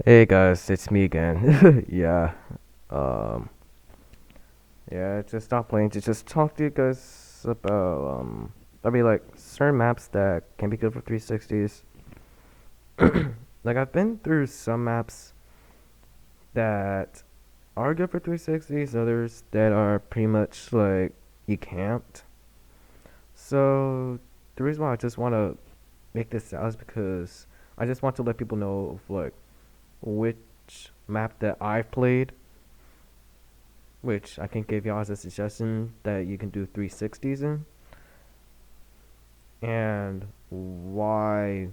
Hey guys, it's me again. Yeah. Um yeah, just not playing to just talk to you guys about I mean like certain maps that can be good for 360s. Like I've been through some maps that are good for 360s, others that are pretty much like you can't. So the reason why I just want to make this out is because I just want to let people know of like which map that I've played, which I can give y'all as a suggestion that you can do 360s in, and why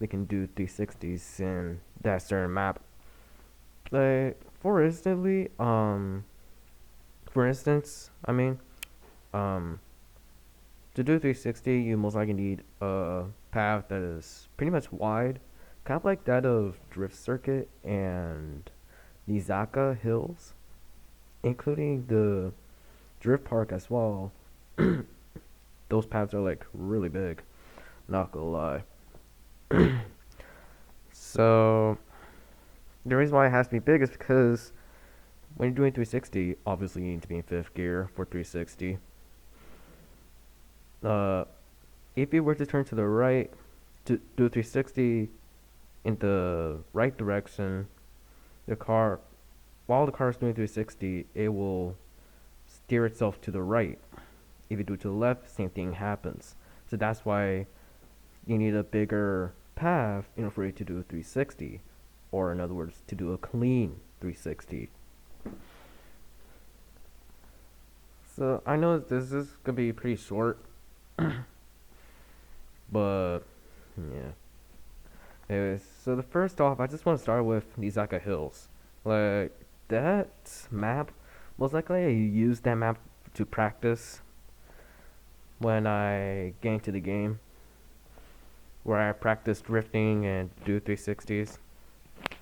we can do 360s in that certain map. Like for instance, um, to do 360, you most likely need a path that is pretty much wide, kind of like that of Drift Circuit and Nizaka Hills, including the Drift Park as well. Those paths are like really big. Not gonna lie. So the reason why it has to be big is because when you're doing 360, obviously you need to be in fifth gear for 360. Uh, if you were to turn to the right to do 360 in the right direction, the car, while the car is doing 360, it will steer itself to the right. If you do it to the left, same thing happens. So that's why you need a bigger path in order for you to do a 360, or in other words, to do a clean 360. So I know this is gonna be pretty short, but yeah. Anyways, so the first off, I just want to start with Nizaka Hills. Like that map, most likely I used that map to practice when I get into the game, where I practice drifting and do 360s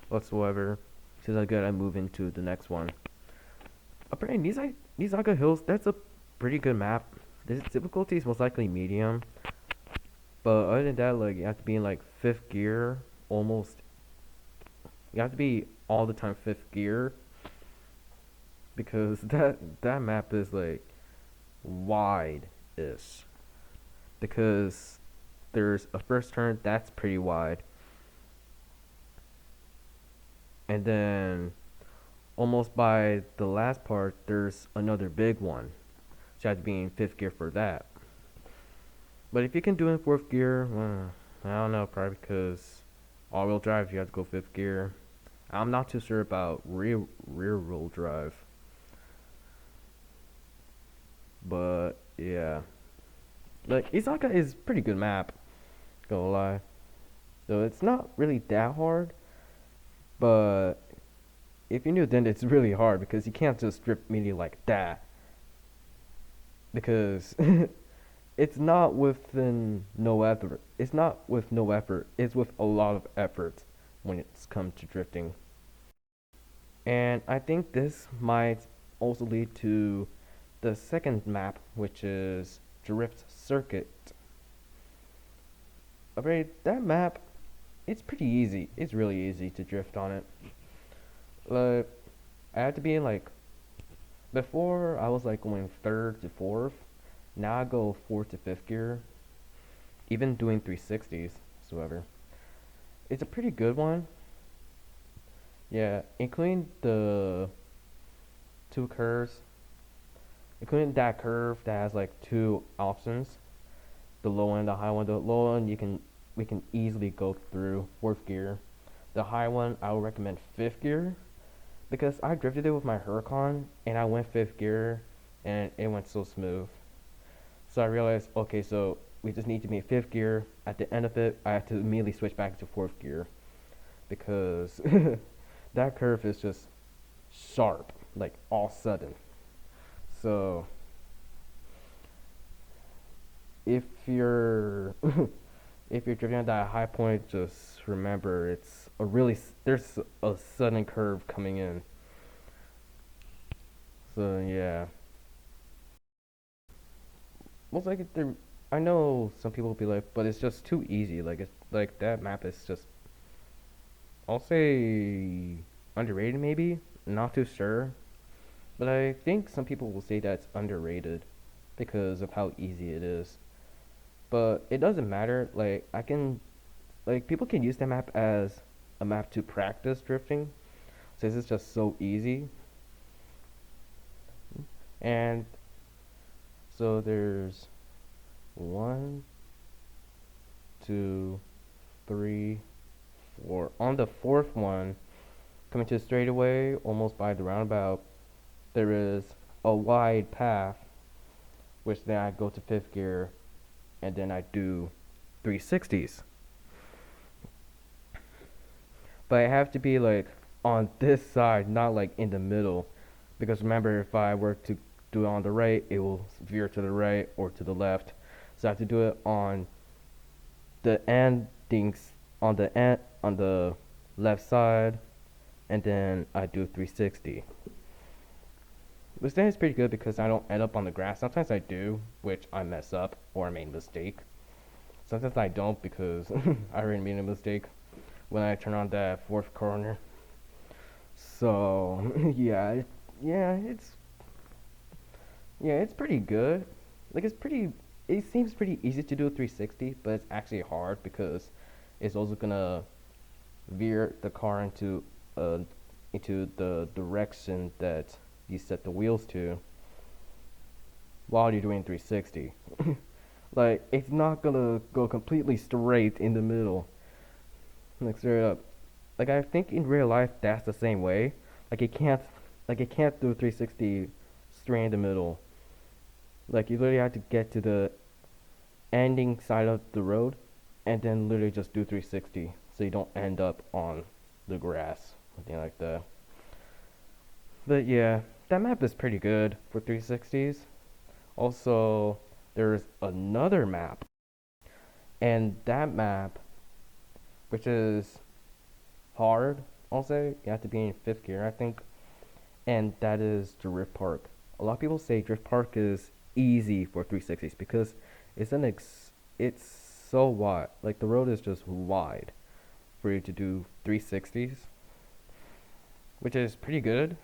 whatsoever. Since I good, I move into the next one. Apparently, Nizaka Hills, that's a pretty good map. The difficulty is most likely medium, but other than that, like you have to be in like fifth gear almost. You have to be all the time fifth gear because that map is like wide-ish. Because there's a first turn that's pretty wide, and then almost by the last part there's another big one. So you have to be in fifth gear for that. But if you can do it in fourth gear, I don't know, probably because all-wheel drive you have to go fifth gear. I'm not too sure about rear wheel drive, but yeah, like Izaka is pretty good map. Gonna lie, so it's not really that hard. But if you're new, then it's really hard because you can't just strip melee like that because it's not within no effort. It's not with no effort. It's with a lot of effort when it's come to drifting. And I think this might also lead to the second map, which is Drift Circuit. Alright, that map, it's pretty easy. It's really easy to drift on it. Like, I have to be in like, before I was like going third to fourth. Now I go fourth to fifth gear. Even doing 360s, whatsoever. It's a pretty good one. Yeah, including the two curves. Including that curve that has like two options. The low one, the high one. The low one we can easily go through fourth gear. The high one I would recommend fifth gear because I drifted it with my Huracan and I went fifth gear and it went so smooth. So I realized, okay, so we just need to be in fifth gear. At the end of it, I have to immediately switch back to fourth gear because that curve is just sharp, like all sudden. So if you're if you're drifting at that high point, just remember it's a really there's a sudden curve coming in. So yeah, most like there. I know some people will be like, but it's just too easy. Like it's like that map is just I'll say underrated maybe. Not too sure, but I think some people will say that's underrated because of how easy it is. But it doesn't matter. Like I can like people can use that map as a map to practice drifting since it's just so easy. And so there's one, two, three, four. On the fourth one, coming to the straightaway, almost by the roundabout, there is a wide path, which then I go to fifth gear, and then I do 360s. But I have to be like on this side, not like in the middle, because remember, if I were to do it on the right, it will veer to the right or to the left. So I have to do it on the endings on the left side, and then I do 360. Which then is pretty good because I don't end up on the grass. Sometimes I do, which I mess up or I made a mistake. Sometimes I don't because I already made a mistake when I turn on that fourth corner. So yeah, it's pretty good. Like it's pretty. It seems pretty easy to do a 360, but it's actually hard because it's also gonna veer the car uh into the direction that you set the wheels to while you're doing 360. Like it's not gonna go completely straight in the middle. Like straight up. Like I think in real life that's the same way. Like it can't do 360 straight in the middle. Like you literally have to get to the ending side of the road and then literally just do 360 so you don't end up on the grass, something like that. But yeah, that map is pretty good for 360s. Also, there's another map, and that map, which is hard, I'll say, you have to be in fifth gear, I think, and that is Drift Park. A lot of people say Drift Park is easy for 360s because it's so wide. Like the road is just wide for you to do 360s, which is pretty good.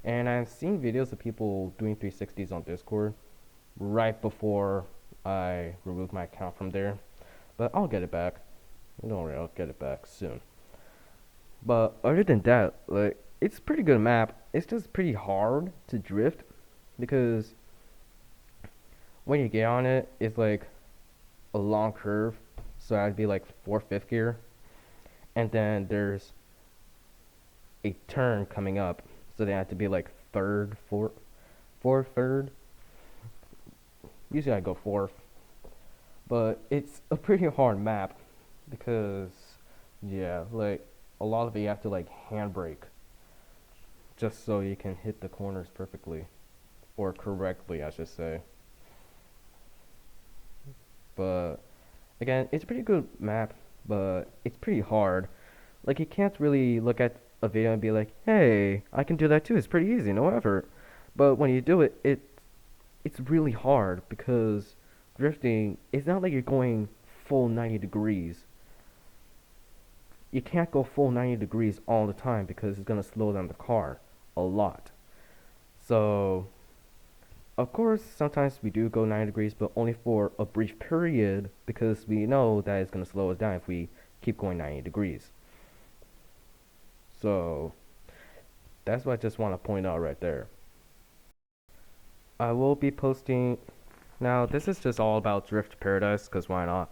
And I've seen videos of people doing 360s on Discord right before I remove my account from there. But I'll get it back. Don't worry, I'll get it back soon. But other than that, like it's a pretty good map. It's just pretty hard to drift because when you get on it, it's like a long curve. So I'd be like fourth, fifth gear, and then there's a turn coming up. So they have to be like third, fourth, third. Usually I go fourth, but it's a pretty hard map because yeah, like a lot of it you have to like handbrake just so you can hit the corners perfectly or correctly, I should say. But again, it's a pretty good map, but it's pretty hard. Like you can't really look at a video and be like, "Hey, I can do that too. It's pretty easy, no effort." But when you do it, it's really hard because drifting, it's not like you're going full 90 degrees. You can't go full 90 degrees all the time because it's going to slow down the car a lot. So, of course, sometimes we do go 90 degrees, but only for a brief period because we know that it's going to slow us down if we keep going 90 degrees. So, that's what I just want to point out right there. I will be posting. Now, this is just all about Drift Paradise, because why not?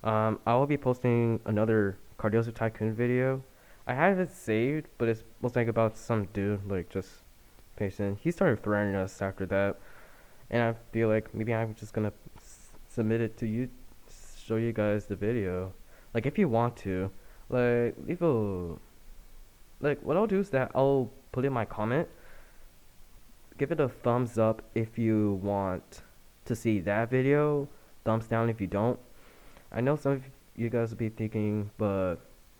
I will be posting another Cardozo Tycoon video. I have it saved, but it's most like about some dude, like, just patient. He started threatening us after that, and I feel like maybe I'm just gonna submit it to you, show you guys the video. Like, if you want to, like, leave a. Like, what I'll do is that I'll put in my comment, give it a thumbs up if you want to see that video, thumbs down if you don't. I know some of you guys will be thinking, but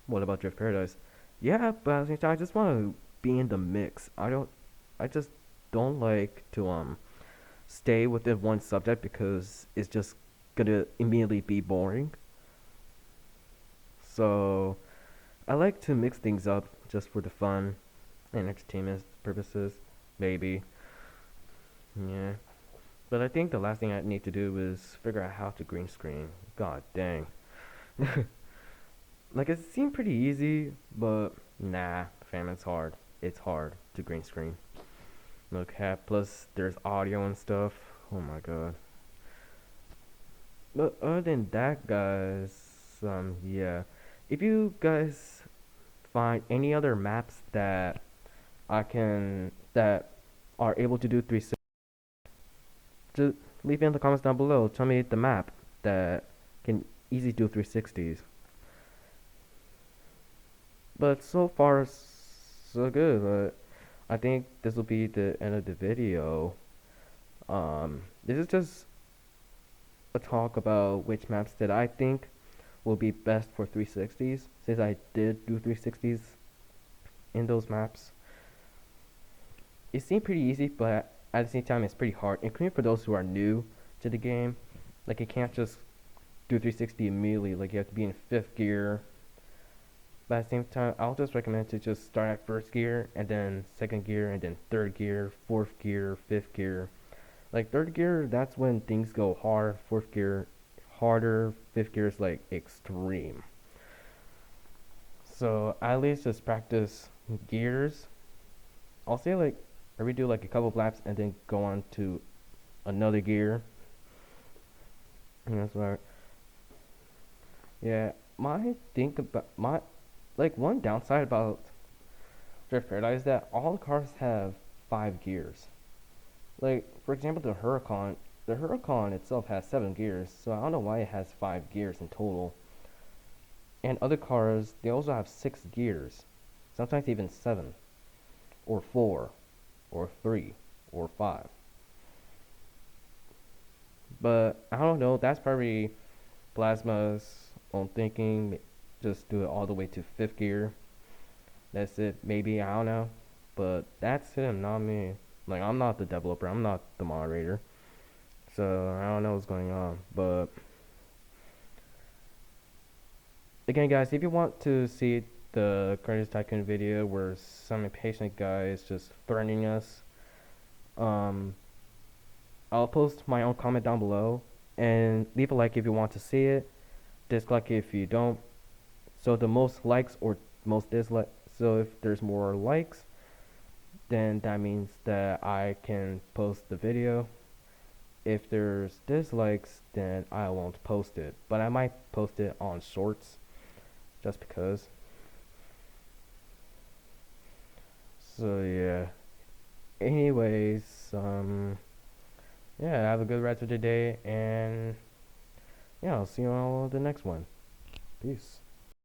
what about Drift Paradise? Yeah, but at the same time, I just want to be in the mix. I just don't like to stay within one subject because it's just gonna immediately be boring. So I like to mix things up just for the fun and entertainment purposes, maybe. Yeah. But I think the last thing I need to do is figure out how to green screen. God dang. Like it seemed pretty easy, but nah, fam, it's hard. It's hard to green screen. Look, plus there's audio and stuff. Oh my god. But other than that, guys, yeah. If you guys find any other maps that are able to do 360, just leave it in the comments down below. Tell me the map that can easily do 360s. But so far, so good. But I think this will be the end of the video. This is just a talk about which maps that I think will be best for 360s, since I did do 360s in those maps. It seemed pretty easy, but at the same time, it's pretty hard, including for those who are new to the game. Like, you can't just do 360 immediately, like, you have to be in 5th gear. But at the same time, I'll just recommend to just start at 1st gear, and then 2nd gear, and then 3rd gear, 4th gear, 5th gear. Like, 3rd gear, that's when things go hard. 4th gear, harder. 5th gear is, like, extreme. So, at least just practice gears. I'll say, like, I redo, like, a couple of laps, and then go on to another gear. And that's why, yeah, one downside about Drift Paradise is that all the cars have 5 gears. Like, for example, the Huracan itself has 7 gears, so I don't know why it has 5 gears in total. And other cars, they also have 6 gears, sometimes even 7, or 4, or 3, or 5. But I don't know, that's probably Plasma's own thinking. Just do it all the way to 5th gear. That's it, maybe, I don't know. But that's him, not me. Like, I'm not the developer, I'm not the moderator. So, I don't know what's going on. But, again, guys, if you want to see the Crazy Tycoon video where some impatient guy is just threatening us, I'll post my own comment down below. And leave a like if you want to see it. Dislike if you don't. So, the most likes or most dislikes. So, if there's more likes, then that means that I can post the video. If there's dislikes, then I won't post it. But I might post it on shorts, just because. So yeah. Anyways, yeah, have a good rest of the day, and yeah, I'll see you on the next one. Peace.